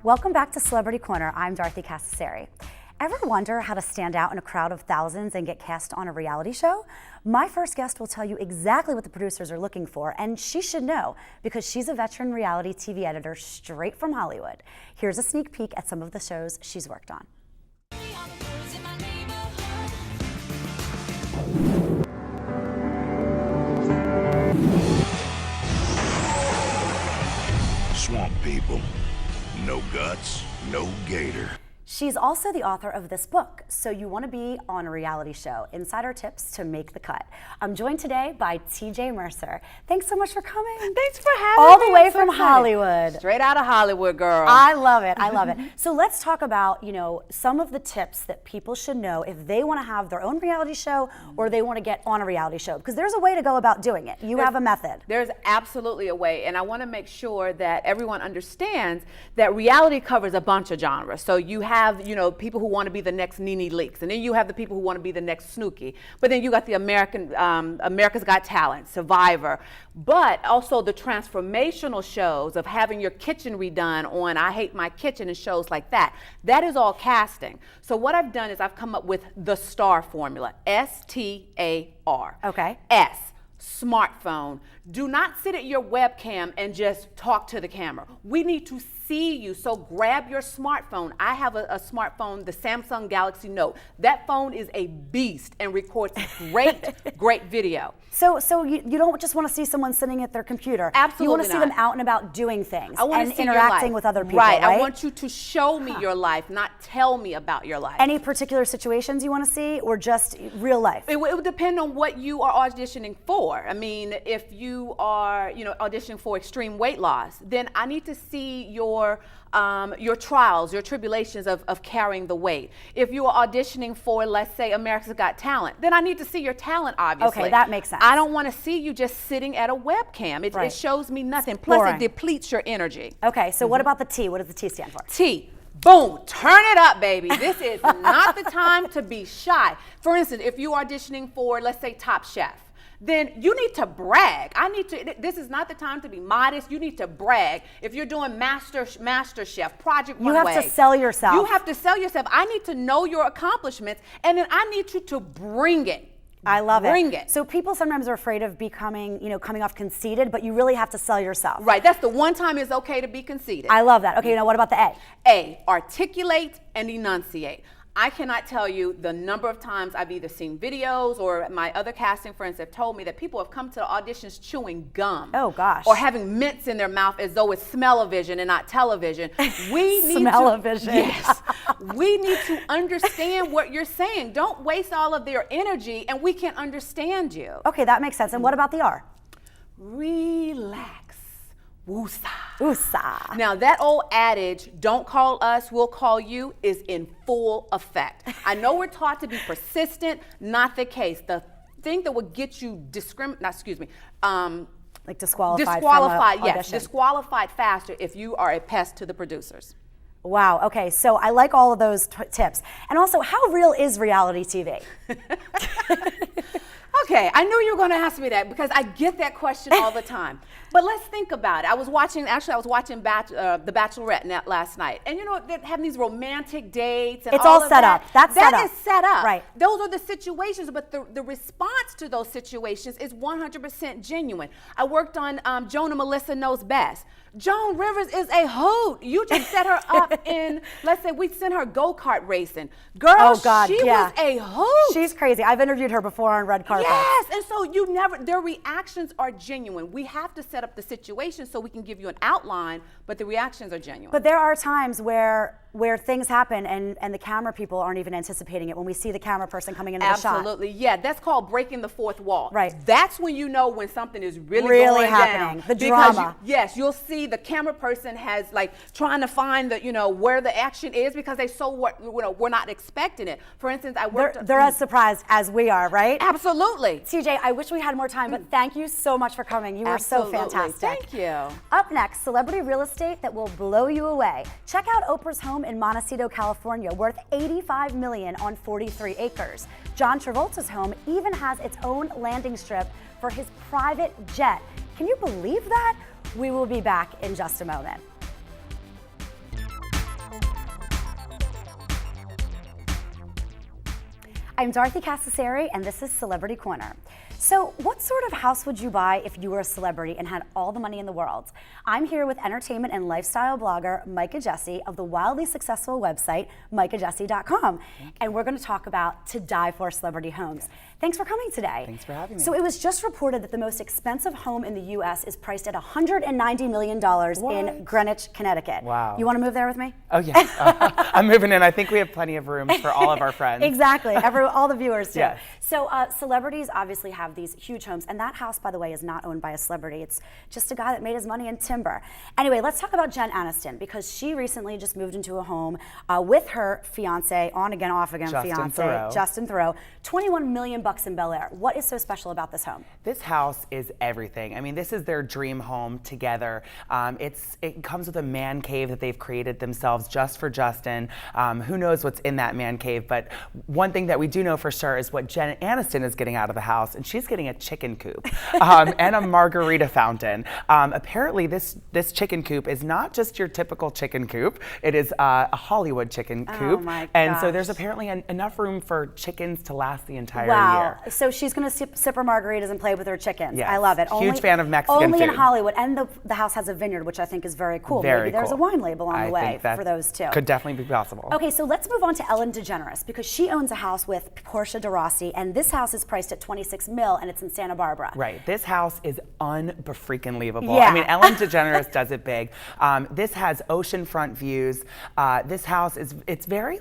Welcome back to Celebrity Corner. I'm Dorothy Cascerceri. Ever wonder how to stand out in a crowd of thousands and get cast on a reality show? My first guest will tell you exactly what the producers are looking for, and she should know because she's a veteran reality TV editor straight from Hollywood. Here's a sneak peek at some of the shows she's worked on. Swamp people. No guts, no gator. She's also the author of this book, So You Want to Be on a Reality Show, Insider Tips to Make the Cut. I'm joined today by TJ Mercer. Thanks so much for coming. Thanks for having me. All the way from Hollywood. Straight out of Hollywood, girl. I love it, I love it. So let's talk about, some of the tips that people should know if they want to have their own reality show or they want to get on a reality show, because there's a way to go about doing it. You have a method. There's absolutely a way, and I want to make sure that everyone understands that reality covers a bunch of genres. So you have people who want to be the next Nene Leakes, and then you have the people who want to be the next Snooki, but then you got the America's Got Talent, Survivor, but also the transformational shows of having your kitchen redone on I Hate My Kitchen and shows like that. That is all casting. So what I've done is I've come up with the STAR formula, S-T-A-R. Okay. S. Smartphone. Do not sit at your webcam and just talk to the camera. We need to see you, so grab your smartphone. I have a smartphone, the Samsung Galaxy Note. That phone is a beast and records great video. So you don't just want to see someone sitting at their computer. Absolutely You want to see not. them out and about doing things I want and to see interacting your life. with other people, right? right? I want you to show me your life, not tell me about your life. Any particular situations you want to see or just real life? It would depend on what you are auditioning for. I mean, if you are, auditioning for extreme weight loss, then I need to see your trials, your tribulations of carrying the weight. If you are auditioning for, let's say, America's Got Talent, then I need to see your talent, obviously. Okay, that makes sense. I don't want to see you just sitting at a webcam. It shows me nothing. Boring. Plus, it depletes your energy. Okay, so what about the T? What does the T stand for? T. Boom, turn it up, baby. This is not the time to be shy. For instance, if you're auditioning for, let's say, Top Chef, then you need to brag. This is not the time to be modest. You need to brag. If you're doing Master Chef, Project Runway. You have to sell yourself. You have to sell yourself. I need to know your accomplishments, and then I need you to bring it. I love it. Bring it. So people sometimes are afraid of becoming, coming off conceited, but you really have to sell yourself. Right, that's the one time it's okay to be conceited. I love that. Okay, what about the A? A, articulate and enunciate. I cannot tell you the number of times I've either seen videos or my other casting friends have told me that people have come to the auditions chewing gum. Oh, gosh. Or having mints in their mouth as though it's smell-o-vision and not television. We need smell-o-vision. Yes. We need to understand what you're saying. Don't waste all of their energy and we can't understand you. Okay, that makes sense. And what about the R? Relax. Woosah. Woosah. Now that old adage, don't call us, we'll call you, is in full effect. I know we're taught to be persistent, not the case. The thing that would get you disqualified faster if you are a pest to the producers. Wow, okay, so I like all of those tips. And also, how real is reality TV? Okay, I knew you were going to ask me that because I get that question all the time. But let's think about it. I was watching The Bachelorette last night. And they're having these romantic dates and it's all set up. That is set up. Right. Those are the situations, but the response to those situations is 100% genuine. I worked on Joan and Melissa Knows Best. Joan Rivers is a hoot. You just set her up in, let's say we sent her go-kart racing. Girl, was a hoot. She's crazy. I've interviewed her before on red carpet. Yes, and so their reactions are genuine. We have to set up the situation so we can give you an outline, but the reactions are genuine. But there are times where things happen and the camera people aren't even anticipating it when we see the camera person coming into the shot. Absolutely, yeah. That's called breaking the fourth wall. Right. That's when you know when something is really going happening. Down. The drama. Yes, you'll see the camera person has trying to find where the action is because we're not expecting it. For instance, they're as surprised as we are, right? Absolutely. TJ, I wish we had more time, but thank you so much for coming. You were so fantastic. Thank you. Up next, celebrity real estate that will blow you away. Check out Oprah's home in Montecito, California, worth $85 million on 43 acres. John Travolta's home even has its own landing strip for his private jet. Can you believe that? We will be back in just a moment. I'm Dorothy Cascerceri, and this is Celebrity Corner. So, what sort of house would you buy if you were a celebrity and had all the money in the world? I'm here with entertainment and lifestyle blogger Micah Jesse of the wildly successful website MicahJesse.com, and we're going to talk about to die for celebrity homes. Thanks for coming today. Thanks for having me. So, it was just reported that the most expensive home in the U.S. is priced at $190 million in Greenwich, Connecticut. Wow. You want to move there with me? Oh yeah, I'm moving in. I think we have plenty of rooms for all of our friends. Exactly, all the viewers do. Yes. So celebrities obviously have these huge homes, and that house, by the way, is not owned by a celebrity. It's just a guy that made his money in timber. Anyway, let's talk about Jen Aniston, because she recently just moved into a home with her fiance, on again, off again fiance, Justin Theroux, $21 million in Bel Air. What is so special about this home? This house is everything. I mean, this is their dream home together. It comes with a man cave that they've created themselves just for Justin. Who knows what's in that man cave, but one thing that we do know for sure is what Jen Aniston is getting out of the house, and she's getting a chicken coop and a margarita fountain. Apparently, this chicken coop is not just your typical chicken coop. It is a Hollywood chicken coop. Oh my gosh. And so there's apparently enough room for chickens to last the entire Wow. year. So she's going to sip her margaritas and play with her chickens. Yes. I love it. Huge fan of Mexican only food. in Hollywood. And the house has a vineyard, which I think is very cool. Very Maybe there's cool. a wine label on the I way think that for those two. Could definitely be possible. Okay, so let's move on to Ellen DeGeneres, because she owns a house with Portia de Rossi, and this house is priced at $26 million, and it's in Santa Barbara. Right. This house is unfreaking-believable. Yeah. I mean, Ellen DeGeneres does it big. This has oceanfront views. This house it's very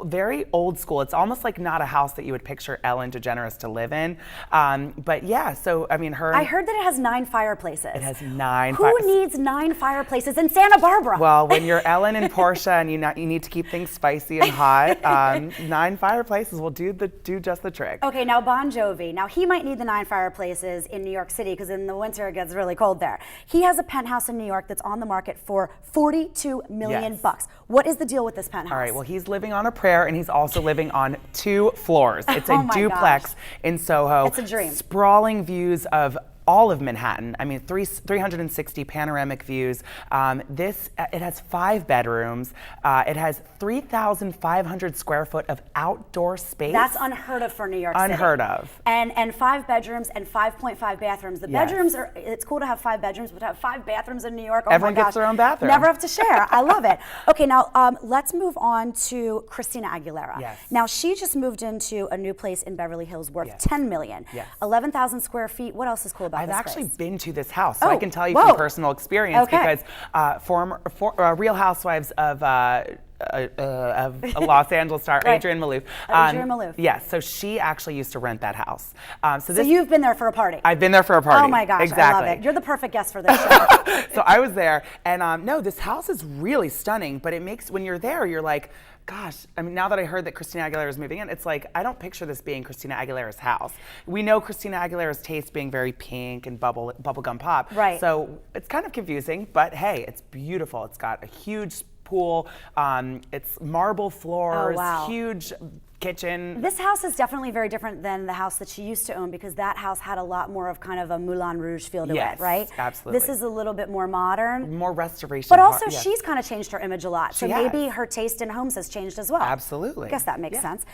very old school. It's almost like not a house that you would picture Ellen DeGeneres to live in. But yeah, so I mean, I heard that it has 9 fireplaces. It has 9. Who needs 9 fireplaces in Santa Barbara? Well, when you're Ellen and Portia and you need to keep things spicy and hot, 9 fireplaces will do just the trick. Okay, now Bon Jovi. Now he might need the 9 fireplaces in New York City, because in the winter it gets really cold there. He has a penthouse in New York that's on the market for $42 million. Yes. What is the deal with this penthouse? All right, well, he's living on a prayer, and he's also living on 2 floors. It's Oh a my duplex gosh. in Soho. It's a dream. Sprawling views of all of Manhattan. I mean, 360 panoramic views. It has 5 bedrooms. It has 3,500 square foot of outdoor space. That's unheard of for New York City. Unheard of. And 5 bedrooms and 5.5 bathrooms. The Yes. bedrooms it's cool to have 5 bedrooms, but to have 5 bathrooms in New York, oh Everyone my gosh. gets their own bathroom. Never have to share. I love it. Okay, now let's move on to Christina Aguilera. Yes. Now she just moved into a new place in Beverly Hills worth Yes. $10 million. Yes. 11,000 square feet. What else is cool about I've this actually place? been to this house, so I Oh, can tell you whoa. from personal experience, Okay. because Real Housewives of Los Angeles star Right. Adrienne Maloof. Adrienne Maloof. Yes, so she actually used to rent that house. So you've been there for a party. I've been there for a party. Oh my gosh, exactly. I love it. You're the perfect guest for this show. So I was there, and no, this house is really stunning, but it makes, when you're there, you're like, gosh, I mean, now that I heard that Christina Aguilera is moving in, it's like, I don't picture this being Christina Aguilera's house. We know Christina Aguilera's taste being very pink and bubblegum pop. Right. So it's kind of confusing, but hey, it's beautiful. It's got a huge pool. It's marble floors, Oh, wow. huge kitchen. This house is definitely very different than the house that she used to own, because that house had a lot more of kind of a Moulin Rouge feel to Yes, it, right? absolutely. This is a little bit more modern. More restoration. But also, yes. she's kind of changed her image a lot. So She maybe has. her taste in homes has changed as well. Absolutely. I guess that makes Yeah. sense.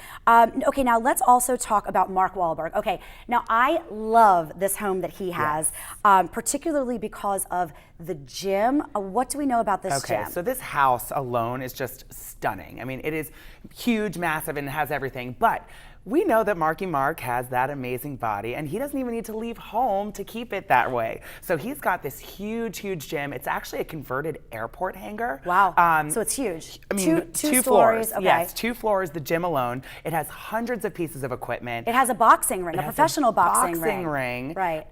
Okay, now let's also talk about Mark Wahlberg. Okay, now I love this home that he has, particularly because of the gym. What do we know about this Okay, gym? so this house alone is just stunning. I mean, it is huge, massive, and it has everything. But we know that Marky Mark has that amazing body, and he doesn't even need to leave home to keep it that way. So he's got this huge, huge gym. It's actually a converted airport hangar. Wow, so it's huge. I mean, two floors. stories, okay. Yes, 2 floors, the gym alone. It has hundreds of pieces of equipment. It has a boxing ring, a It has professional boxing ring. Right.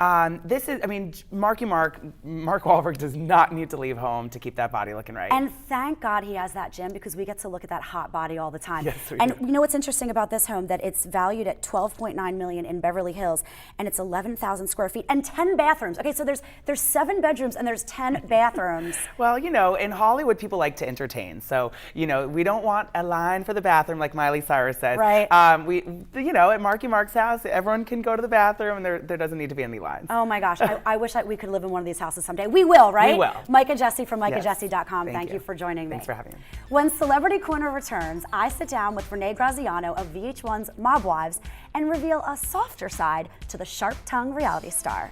This is, I mean, Mark Wahlberg does not need to leave home to keep that body looking right. And thank God he has that gym, because we get to look at that hot body all the time. Yes, we and do. you know what's interesting about this home? That it's valued at $12.9 million in Beverly Hills, and it's 11,000 square feet and 10 bathrooms. Okay, so there's 7 bedrooms and there's 10 bathrooms. Well, you know, in Hollywood, people like to entertain. So, you know, we don't want a line for the bathroom like Miley Cyrus says. Right. You know, at Mark's house, everyone can go to the bathroom, and there doesn't need to be any lines. Oh my gosh, I wish we could live in one of these houses someday. We will, right? We will. Micah Jesse from Yes. MicahJesse.com. Thank Thank you you for joining me. Thanks for having me. When Celebrity Corner returns, I sit down with Renee Graziano of VH1's mob wives and reveal a softer side to the sharp-tongued reality star.